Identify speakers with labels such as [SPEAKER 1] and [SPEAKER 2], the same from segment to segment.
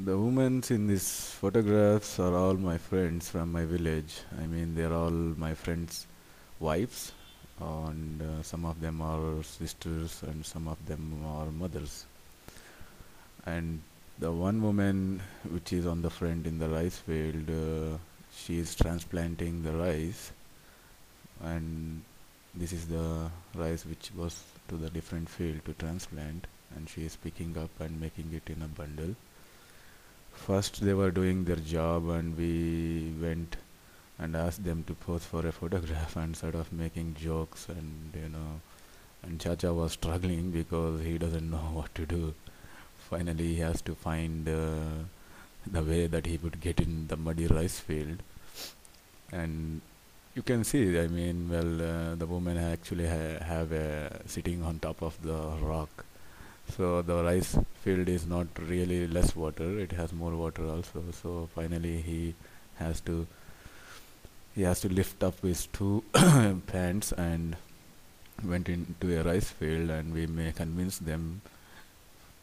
[SPEAKER 1] The women in these photographs are all my friends from my village. I mean, they're all my friends' wives, and some of them are sisters, and some of them are mothers. And the one woman which is on the front in the rice field, she is transplanting the rice, and this is the rice which was to the different field to transplant, and she is picking up and making it in a bundle. First, they were doing their job, and we went and asked them to pose for a photograph and sort of making jokes, and and Chacha was struggling because he doesn't know what to do. Finally, he has to find the way that he would get in the muddy rice field, and you can see. I mean, well, the woman actually have a sitting on top of the rock, so the rice field is not really less water; it has more water also. So finally, has to he has to lift up his two pants and went into a rice field, and we may convince them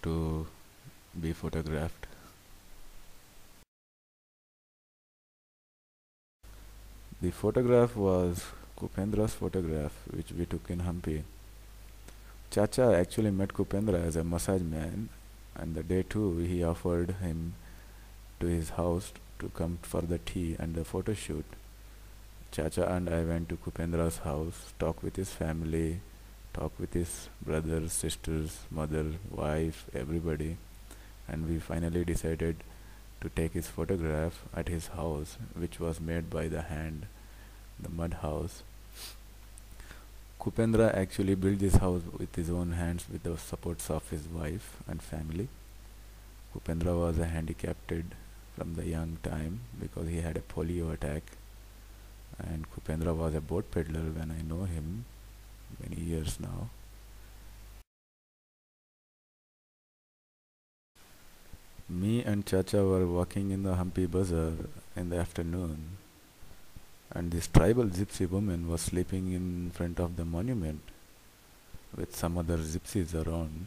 [SPEAKER 1] to be photographed. The photograph was Kupendra's photograph, which we took in Hampi. Chacha actually met Kupendra as a massage man, and the day two he offered him to his house to come for the tea and the photo shoot. Chacha and I went to Kupendra's house, talked with his family, talked with his brothers, sisters, mother, wife, everybody, and we finally decided to take his photograph at his house, which was made by the hand, the mud house. Kupendra actually built this house with his own hands with the supports of his wife and family. Kupendra was a handicapped from the young time because he had a polio attack, and Kupendra was a boat peddler when I know him many years now. Me and Chacha were walking in the Hampi Bazaar in the afternoon, and this tribal gypsy woman was sleeping in front of the monument with some other gypsies around.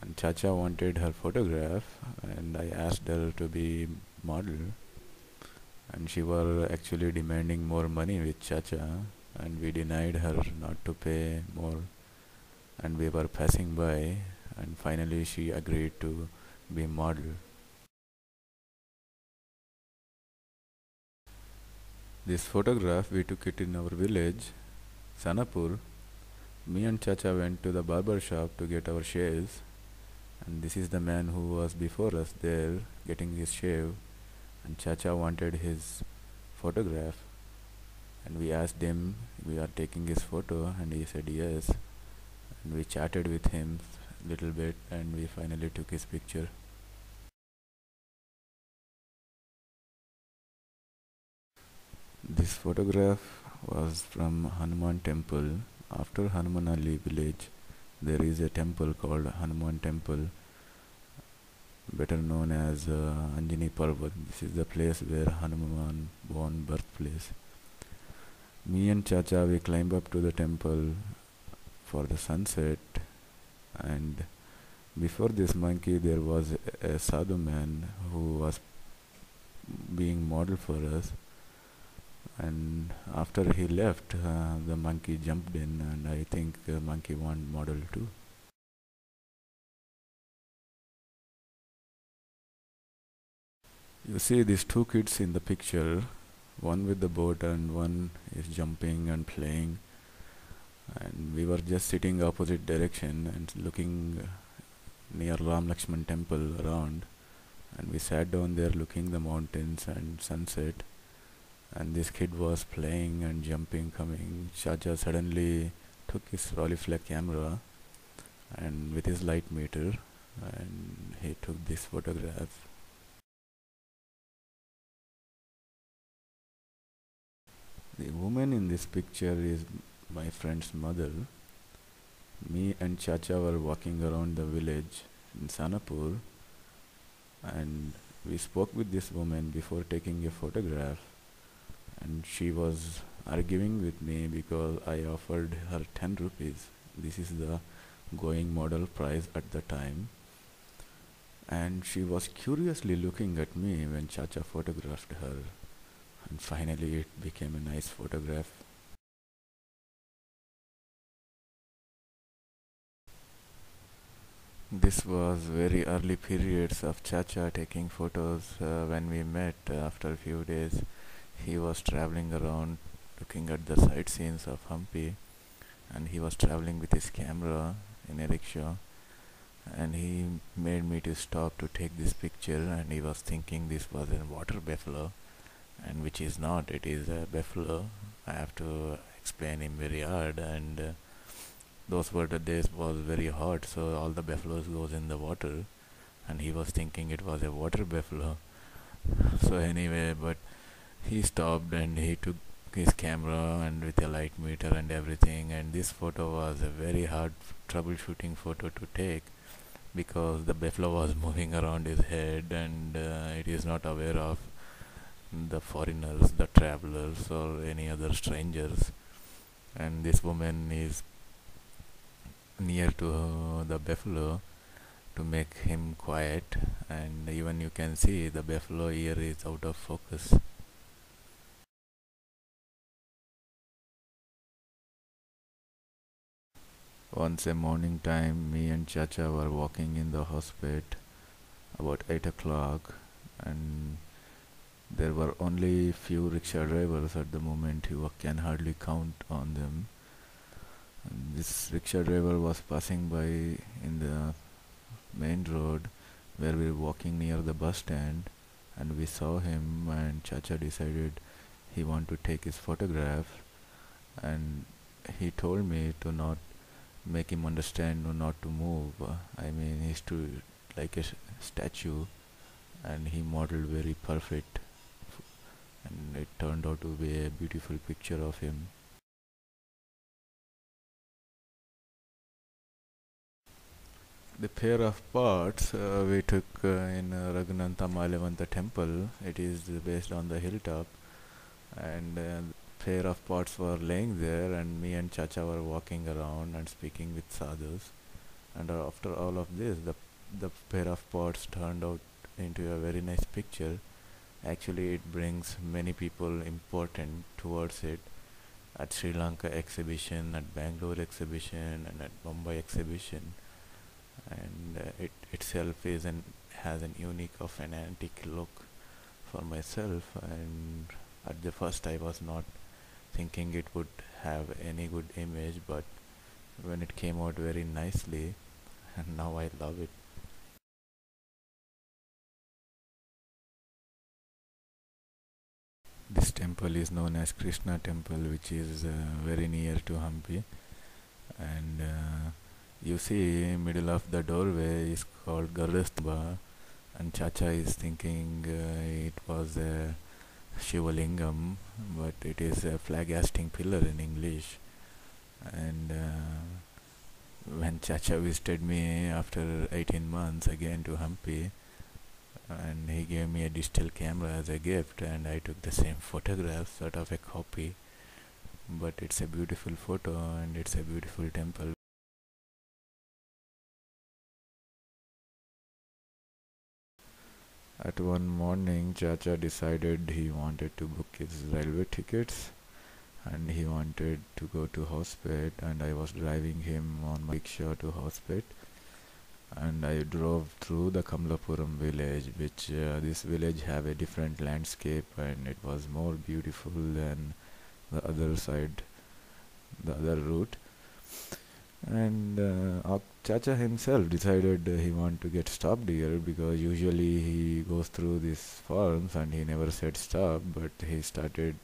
[SPEAKER 1] And Chacha wanted her photograph, and I asked her to be model, and she were actually demanding more money with Chacha, and we denied her not to pay more, and we were passing by, and finally she agreed to be model. This photograph we took it in our village, Sanapur. Me and Chacha went to the barber shop to get our shaves, and this is the man who was before us there getting his shave, and Chacha wanted his photograph, and we asked him we are taking his photo, and he said yes, and we chatted with him little bit, and we finally took his picture. This photograph was from Hanuman temple. After Hanumanali village, there is a temple called Hanuman temple, better known as Anjani Parvat. This is the place where Hanuman born birthplace. Me and Chacha, we climbed up to the temple for the sunset, and before this monkey there was a sadhu man who was being model for us, and after he left, the monkey jumped in, and I think the monkey want model too. You see these two kids in the picture, one with the boat and one is jumping and playing, and we were just sitting opposite direction and looking near Ram Lakshman temple around, and we sat down there looking the mountains and sunset, and this kid was playing and jumping, coming. Chacha suddenly took his Rolleiflex camera and with his light meter, and he took this photograph. The woman in this picture is my friend's mother. Me and Chacha were walking around the village in Sanapur, and we spoke with this woman before taking a photograph, and she was arguing with me because I offered her 10 rupees. This is the going model price at the time. and she was curiously looking at me when Chacha photographed her, and finally it became a nice photograph. This was very early periods of Chacha taking photos. When we met after a few days, he was traveling around looking at the sightseeings of Hampi, and he was traveling with his camera in a rickshaw, and he made me to stop to take this picture, and he was thinking this was a water buffalo, and which is not, it is a buffalo. I have to explain him very hard, and those were the days was very hot, so all the buffaloes goes in the water, and he was thinking it was a water buffalo. So anyway, but he stopped and he took his camera and with a light meter and everything, and this photo was a very hard troubleshooting photo to take because the buffalo was moving around his head, and it is not aware of the foreigners, the travelers, or any other strangers. And this woman is near to the buffalo to make him quiet, and even you can see the buffalo ear is out of focus. Once a morning time, me and Chacha were walking in the hospital about 8 o'clock, and there were only few rickshaw drivers at the moment. You can hardly count on them. And this rickshaw driver was passing by in the main road where we were walking near the bus stand, and we saw him, and Chacha decided he want to take his photograph, and he told me to not make him understand not to move. I mean, he's to like a statue, and he modeled very perfect, and it turned out to be a beautiful picture of him. The pair of pots we took in Raghunatha Malevanta temple. It is based on the hilltop, and pair of pots were laying there, and me and Chacha were walking around and speaking with sadhus. And after all of this, the pair of pots turned out into a very nice picture. Actually, it brings many people important towards it at Sri Lanka exhibition, at Bangalore exhibition, and at Mumbai exhibition. And it itself is an has an unique of an antique look for myself. And at the first, I was not thinking it would have any good image, but when it came out very nicely, and now I love it. This temple is known as Krishna temple, which is very near to Hampi, and you see middle of the doorway is called Gardastamba, and Chacha is thinking it was a Shivalingam, but it is a flag hasting pillar in English. And when Chacha visited me after 18 months again to Hampi, and he gave me a digital camera as a gift, and I took the same photograph, sort of a copy, but it's a beautiful photo and it's a beautiful temple. At one morning, Chacha decided he wanted to book his railway tickets, and he wanted to go to hospital, and I was driving him on my rickshaw to hospital, and I drove through the Kamlapuram village, which this village have a different landscape, and it was more beautiful than the other side, the other route. And Chacha himself decided he want to get stopped here because usually he goes through these farms and he never said stop, but he started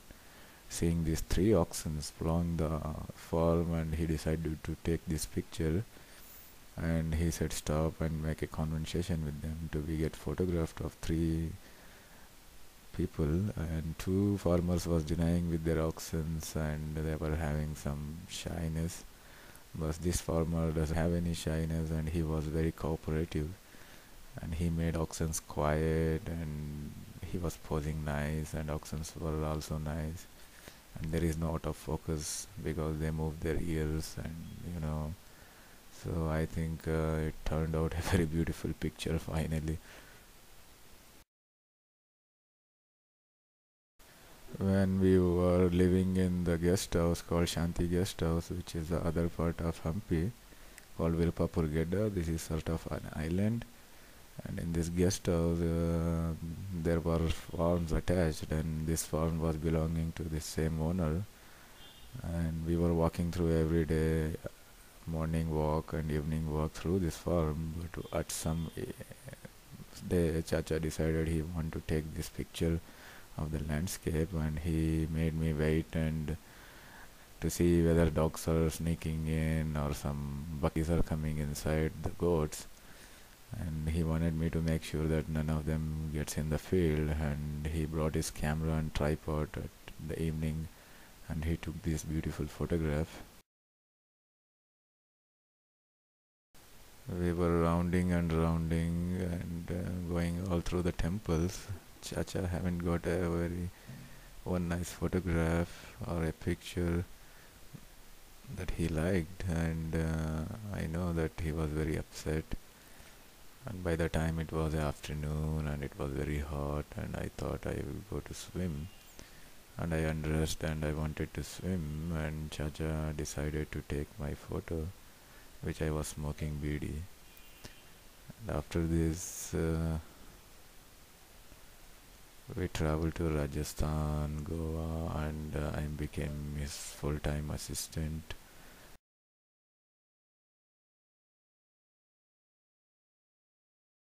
[SPEAKER 1] seeing these three oxen along the farm, and he decided to take this picture, and he said stop and make a conversation with them to be get photographed of three people, and two farmers was denying with their oxen, and they were having some shyness, but this farmer doesn't have any shyness, and he was very cooperative, and he made oxen quiet, and he was posing nice, and oxen were also nice, and there is no out of focus because they move their ears, and So I think it turned out a very beautiful picture finally. When we were living in the guest house called Shanti Guest House, which is the other part of Hampi, called Virpapurgedda. This is sort of an island, and in this guest house, there were farms attached, and this farm was belonging to the same owner. And we were walking through every day, morning walk and evening walk through this farm. But at some day, Chacha decided he wanted to take this picture of the landscape, and he made me wait and to see whether dogs are sneaking in or some buckies are coming inside the goats. And he wanted me to make sure that none of them gets in the field, and he brought his camera and tripod at the evening, and he took this beautiful photograph. We were rounding and rounding and going all through the temples. Chacha haven't got a very one nice photograph or a picture that he liked, and I know that he was very upset. And by the time it was afternoon and it was very hot, and I thought I will go to swim, and I undressed and I wanted to swim, and Chacha decided to take my photo, which I was smoking Beedi. And after this, we traveled to Rajasthan, Goa, and I became his full-time assistant.